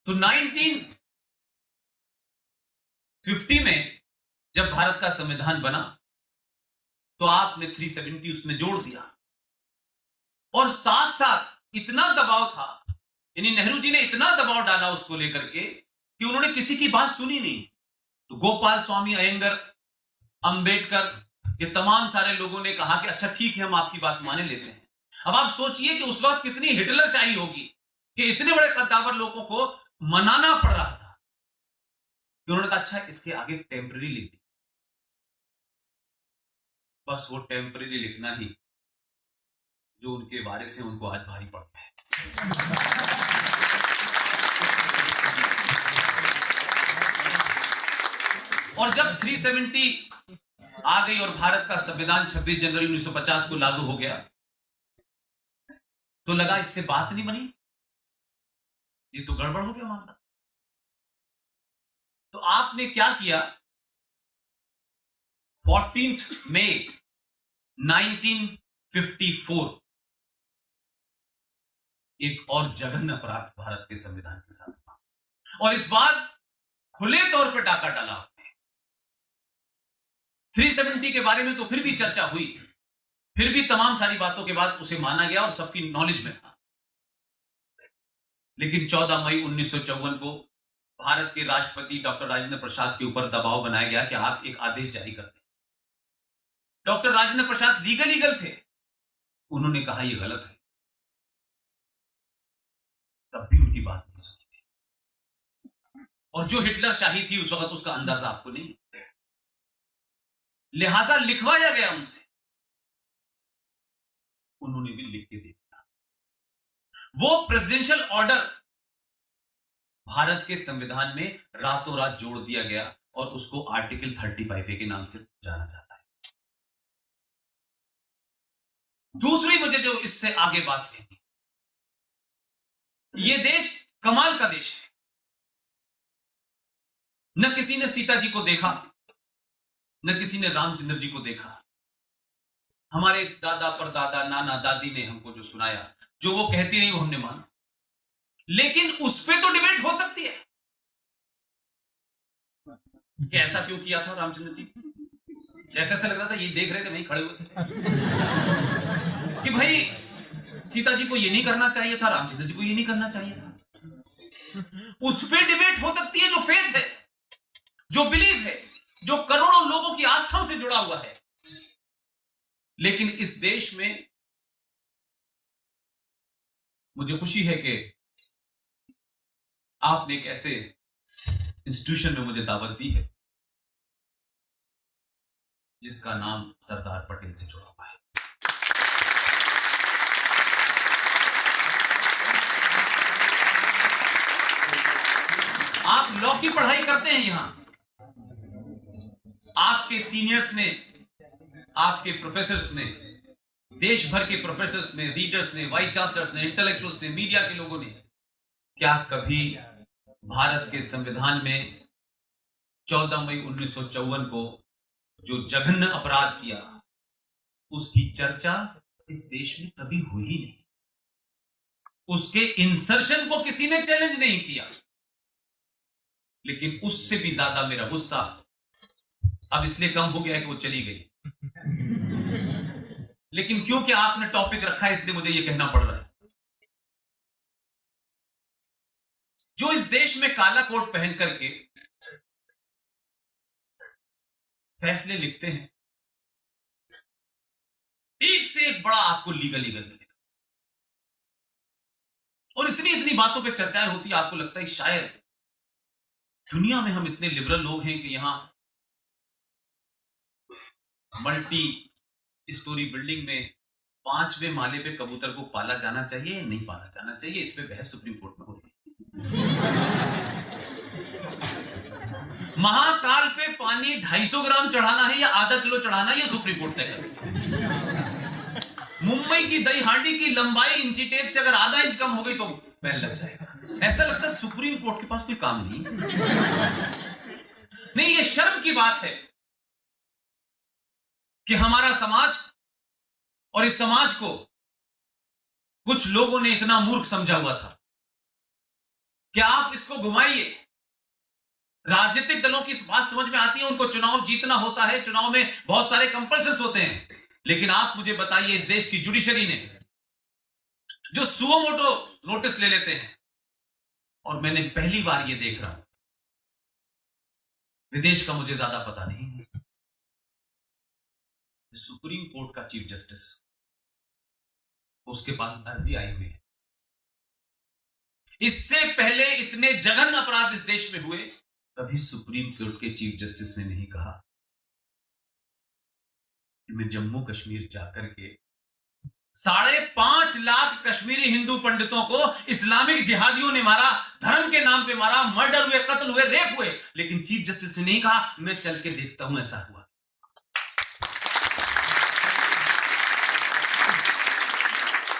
तो 1950 में जब भारत का संविधान बना तो आपने 370 उसमें जोड़ दिया, और साथ साथ इतना दबाव था, यानी नेहरू जी ने इतना दबाव डाला उसको लेकर के कि उन्होंने किसी की बात सुनी नहीं। तो गोपाल स्वामी अयंगर, अंबेडकर, ये तमाम सारे लोगों ने कहा कि अच्छा ठीक है, हम आपकी बात माने लेते हैं। अब आप सोचिए कि उस वक्त कितनी हिटलरशाही होगी कि इतने बड़े कद्दावर लोगों को मनाना पड़ रहा था। उन्होंने कहा अच्छा इसके आगे टेम्पररी लिख दी। बस वो टेम्पररी लिखना ही जो उनके वारिस हैं उनको आज भारी पड़ता है। और जब 370 आ गई और भारत का संविधान 26 जनवरी 1950 को लागू हो गया, तो लगा इससे बात नहीं बनी, ये तो गड़बड़ हो गया मामला। तो आपने क्या किया, 14 मई 1954 एक और जघन्य अपराध भारत के संविधान के साथ हुआ, और इस बार खुले तौर पर डाका डाला आपने। 370 के बारे में तो फिर भी चर्चा हुई, फिर भी तमाम सारी बातों के बाद उसे माना गया और सबकी नॉलेज में था। लेकिन 14 मई 1954 को भारत के राष्ट्रपति डॉक्टर राजेंद्र प्रसाद के ऊपर दबाव बनाया गया कि आप एक आदेश जारी कर दें। डॉक्टर राजेंद्र प्रसाद लीगल थे, उन्होंने कहा यह गलत है, तब भी उनकी बात नहीं सुनी थी। और जो हिटलर शाही थी उस वक्त, उसका अंदाजा आपको नहीं, लिहाजा लिखवाया गया उनसे, उन्होंने भी लिख के दे दिया। वो प्रेसिडेंशियल ऑर्डर भारत के संविधान में रातों रात जोड़ दिया गया और उसको आर्टिकल 35A के नाम से जाना जाता है। दूसरी मुझे जो इससे आगे बात कहनी, ये देश कमाल का देश है। न किसी ने सीता जी को देखा, न किसी ने रामचंद्र जी को देखा। हमारे दादा परदादा नाना दादी ने हमको जो सुनाया, जो वो कहती रही वो हमने माना, लेकिन उस पे तो डिबेट हो सकती है कि ऐसा क्यों किया था रामचंद्र जी। ऐसा लग रहा था, ये देख रहे थे, वहीं खड़े हुए थे कि भाई सीता जी को ये नहीं करना चाहिए था, रामचंद्र जी को ये नहीं करना चाहिए था। उस पे डिबेट हो सकती है, जो फेथ है, जो बिलीव है, जो करोड़ों लोगों की आस्थाओं से जुड़ा हुआ है। लेकिन इस देश में मुझे खुशी है कि आपने एक ऐसे इंस्टीट्यूशन में मुझे दावत दी है जिसका नाम सरदार पटेल से जुड़ा हुआ है। आप लॉ की पढ़ाई करते हैं यहां, आपके सीनियर्स ने, आपके प्रोफेसर्स ने, देश भर के प्रोफेसर्स ने, रीडर्स ने, वाइस चांसलर्स ने, इंटेलेक्चुअल्स ने, मीडिया के लोगों ने, क्या कभी भारत के संविधान में 14 मई 1954 को जो जघन्य अपराध किया, उसकी चर्चा इस देश में कभी हुई ही नहीं। उसके इंसर्शन को किसी ने चैलेंज नहीं किया। लेकिन उससे भी ज्यादा मेरा गुस्सा अब इसलिए कम हो गया कि वो चली गई, लेकिन क्योंकि आपने टॉपिक रखा है इसलिए मुझे यह कहना पड़ रहा है। जो इस देश में काला कोट पहन करके फैसले लिखते हैं, एक से एक बड़ा आपको लीगल मिलेगा, और इतनी इतनी बातों पे चर्चाएं होती है, आपको लगता है शायद दुनिया में हम इतने लिबरल लोग हैं कि यहां मल्टी स्टोरी बिल्डिंग में 5वें माले पे कबूतर को पाला जाना चाहिए या नहीं पाला जाना चाहिए, इस पे बहस सुप्रीम कोर्ट में हो रही है। महाकाल पे पानी 250 ग्राम चढ़ाना है या आधा किलो चढ़ाना है, ये सुप्रीम कोर्ट तय करेगा। मुंबई की दही हांडी की लंबाई इंची टेप से अगर आधा इंच कम हो गई तो बैन लग जाएगा। ऐसा लगता है सुप्रीम कोर्ट के पास कोई काम नहीं, ये शर्म की बात है कि हमारा समाज और इस समाज को कुछ लोगों ने इतना मूर्ख समझा हुआ था क्या आप इसको घुमाइए, राजनीतिक दलों की इस बात समझ में आती है, उनको चुनाव जीतना होता है, चुनाव में बहुत सारे कंपल्शंस होते हैं, लेकिन आप मुझे बताइए इस देश की जुडिशरी ने जो सुओ मोटो नोटिस ले लेते हैं, और मैंने पहली बार ये देख रहा हूं, विदेश का मुझे ज्यादा पता नहीं है, सुप्रीम कोर्ट का चीफ जस्टिस, उसके पास अर्जी आई हुई है। इससे पहले इतने जघन्य अपराध इस देश में हुए, कभी सुप्रीम कोर्ट के चीफ जस्टिस ने नहीं कहा कि मैं जम्मू कश्मीर जाकर के 5.5 लाख कश्मीरी हिंदू पंडितों को इस्लामिक जिहादियों ने मारा, धर्म के नाम पे मारा, मर्डर हुए, कत्ल हुए, रेप हुए, लेकिन चीफ जस्टिस ने नहीं कहा मैं चल के देखता हूं ऐसा हुआ।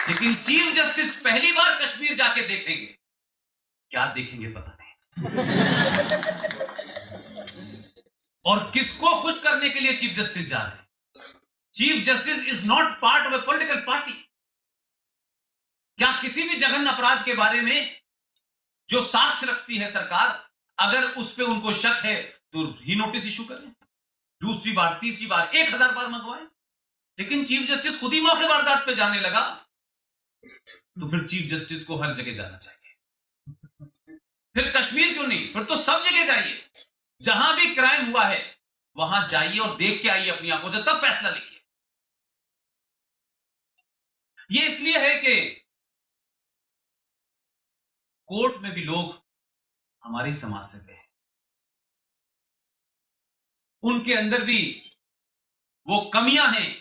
लेकिन चीफ जस्टिस पहली बार कश्मीर जाके देखेंगे, क्या देखेंगे पता नहीं। और किसको खुश करने के लिए चीफ जस्टिस जा रहे हैं? Chief justice is not part of A political party. क्या किसी भी जघन्य अपराध के बारे में जो साक्ष्य रखती है सरकार, अगर उस पर उनको शक है तो ही नोटिस इशू करें, दूसरी बार, तीसरी बार, 1000 बार मंगवाएं। लेकिन चीफ जस्टिस खुद ही मौके वारदात पे जाने लगा, तो फिर चीफ जस्टिस को हर जगह जाना चाहिए। फिर कश्मीर क्यों नहीं, फिर तो सब जगह जाइए, जहां भी क्राइम हुआ है वहां जाइए और देख के आइए अपनी आंखों से, तब फैसला लिखिए। ये इसलिए है कि कोर्ट में भी लोग हमारे समाज से गए, उनके अंदर भी वो कमियां हैं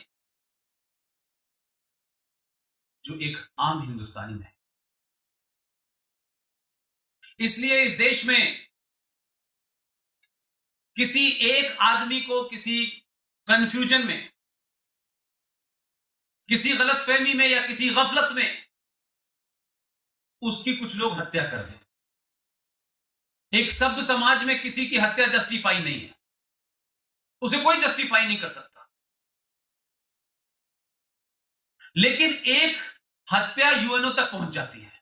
जो एक आम हिंदुस्तानी में है। इसलिए इस देश में किसी एक आदमी को किसी कंफ्यूजन में, किसी गलतफहमी में या किसी गफलत में उसकी कुछ लोग हत्या कर दें। एक सभ्य समाज में किसी की हत्या जस्टिफाई नहीं है, उसे कोई जस्टिफाई नहीं कर सकता। लेकिन एक हत्या यूएनओ तक पहुंच जाती है,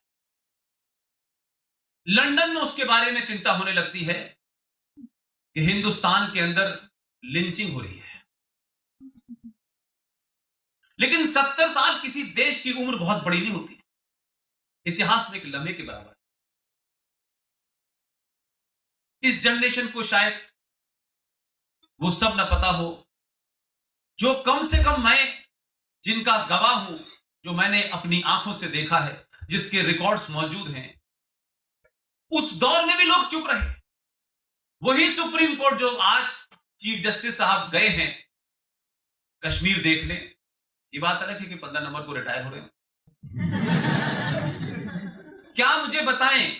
लंदन में उसके बारे में चिंता होने लगती है कि हिंदुस्तान के अंदर लिंचिंग हो रही है। लेकिन 70 साल किसी देश की उम्र बहुत बड़ी नहीं होती, इतिहास में एक लम्हे के बराबर। इस जनरेशन को शायद वो सब न पता हो, जो कम से कम मैं जिनका गवाह हूं, जो मैंने अपनी आंखों से देखा है, जिसके रिकॉर्ड्स मौजूद हैं। उस दौर में भी लोग चुप रहे। वही सुप्रीम कोर्ट जो आज चीफ जस्टिस साहब गए हैं कश्मीर देखने, ये बात अलग है कि 15 नंबर को रिटायर हो रहे हैं। क्या मुझे बताएं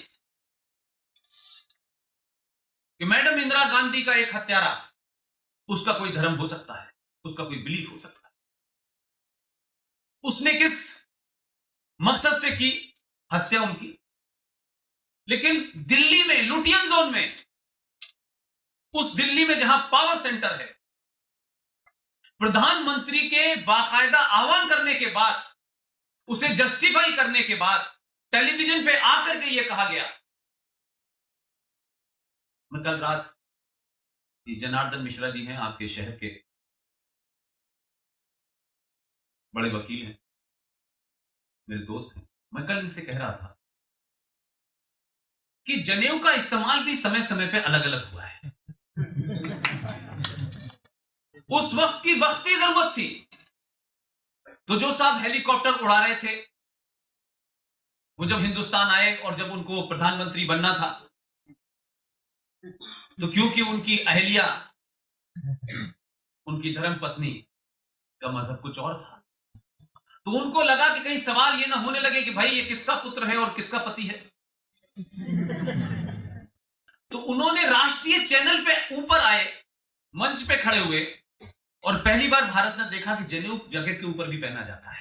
कि मैडम इंदिरा गांधी का एक हत्यारा, उसका कोई धर्म हो सकता है, उसका कोई बिलीफ हो सकता है, उसने किस मकसद से की हत्या उनकी। लेकिन दिल्ली में, लुटियन जोन में, उस दिल्ली में जहां पावर सेंटर है, प्रधानमंत्री के बाकायदा आह्वान करने के बाद, उसे जस्टिफाई करने के बाद, टेलीविजन पे आकर के यह कहा गया। मैं कल रात, जनार्दन मिश्रा जी हैं, आपके शहर के बड़े वकील हैं, मेरे दोस्त हैं, मैं कल इनसे कह रहा था कि जनेऊ का इस्तेमाल भी समय समय पे अलग अलग हुआ है। उस वक्त की वक्ती जरूरत थी, तो जो साहब हेलीकॉप्टर उड़ा रहे थे, वो जब हिंदुस्तान आए और जब उनको प्रधानमंत्री बनना था, तो क्योंकि उनकी अहलिया, उनकी धर्म पत्नी का मजहब कुछ और था, तो उनको लगा कि कहीं सवाल ये ना होने लगे कि भाई ये किसका पुत्र है और किसका पति है। तो उन्होंने राष्ट्रीय चैनल पे ऊपर आए, मंच पे खड़े हुए, और पहली बार भारत ने देखा कि जनेऊ जैकेट के ऊपर भी पहना जाता है।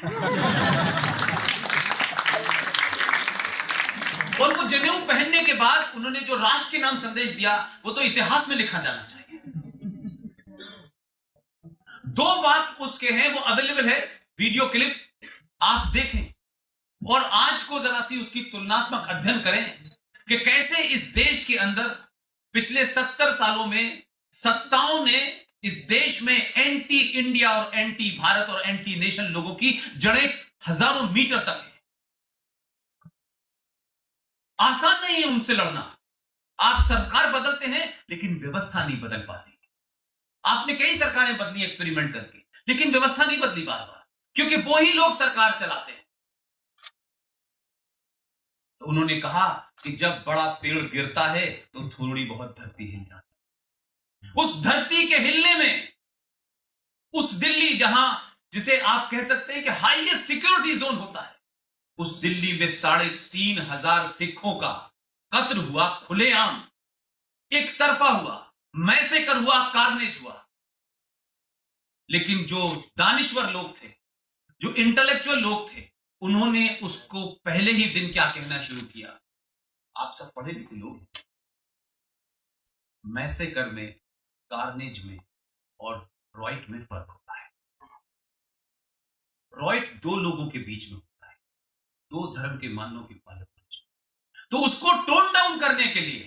और वो जनेऊ पहनने के बाद उन्होंने जो राष्ट्र के नाम संदेश दिया, वो तो इतिहास में लिखा जाना चाहिए। 2 बात उसके हैं, वो अवेलेबल है, वीडियो क्लिप आप देखें और आज को जरा सी उसकी तुलनात्मक अध्ययन करें कि कैसे इस देश के अंदर पिछले 70 सालों में सत्ताओं ने इस देश में एंटी इंडिया और एंटी भारत और एंटी नेशन लोगों की जड़ें हजारों मीटर तक है। आसान नहीं है उनसे लड़ना। आप सरकार बदलते हैं लेकिन व्यवस्था नहीं बदल पाती। आपने कई सरकारें बदली एक्सपेरिमेंट करके, लेकिन व्यवस्था नहीं बदली बार बार, क्योंकि वही लोग सरकार चलाते हैं। तो उन्होंने कहा कि जब बड़ा पेड़ गिरता है तो थोड़ी बहुत धरती हिल जाती है। उस धरती के हिलने में उस दिल्ली, जहां जिसे आप कह सकते हैं कि हाईएस्ट सिक्योरिटी जोन होता है, उस दिल्ली में 3,500 सिखों का कत्ल हुआ, खुलेआम, एक तरफा हुआ, मैसेकर हुआ, कार्नेज हुआ। लेकिन जो दानिश्वर लोग थे, जो इंटेलेक्चुअल लोग थे, उन्होंने उसको पहले ही दिन क्या कहना शुरू किया। आप सब पढ़े लिखे लोग, मैसेकर में, कार्नेज में और रॉइट में फर्क होता है। रॉइट दो लोगों के बीच में होता है, दो धर्म के मानों के पालन। तो उसको टोन डाउन करने के लिए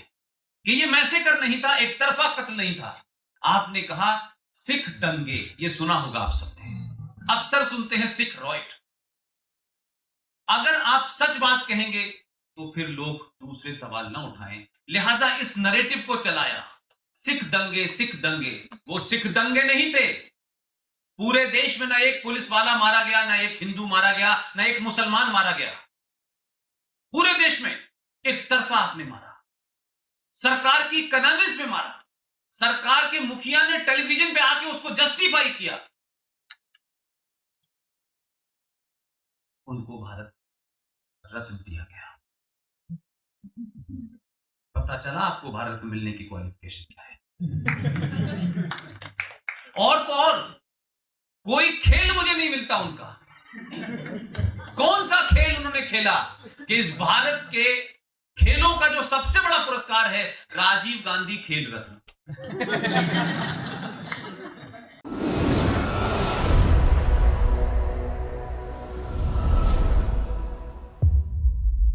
कि ये मैसेकर नहीं था, एक तरफा कत्ल नहीं था, आपने कहा सिख दंगे। ये सुना होगा आप सबने, अक्सर सुनते हैं सिख रॉइट। अगर आप सच बात कहेंगे तो फिर लोग दूसरे सवाल ना उठाएं, लिहाजा इस नरेटिव को चलाया, सिख दंगे, सिख दंगे। वो सिख दंगे नहीं थे। पूरे देश में ना एक पुलिस वाला मारा गया, ना एक हिंदू मारा गया, ना एक मुसलमान मारा गया। पूरे देश में एक तरफा आपने मारा, सरकार की कनाविस में मारा। सरकार के मुखिया ने टेलीविजन पे आके उसको जस्टिफाई किया। उनको भारत रत्न दिया गया। पता चला आपको भारत में मिलने की क्वालिफिकेशन क्या है। और तो और कोई खेल मुझे नहीं मिलता उनका। कौन सा खेल उन्होंने खेला कि इस भारत के खेलों का जो सबसे बड़ा पुरस्कार है, राजीव गांधी खेल रत्न।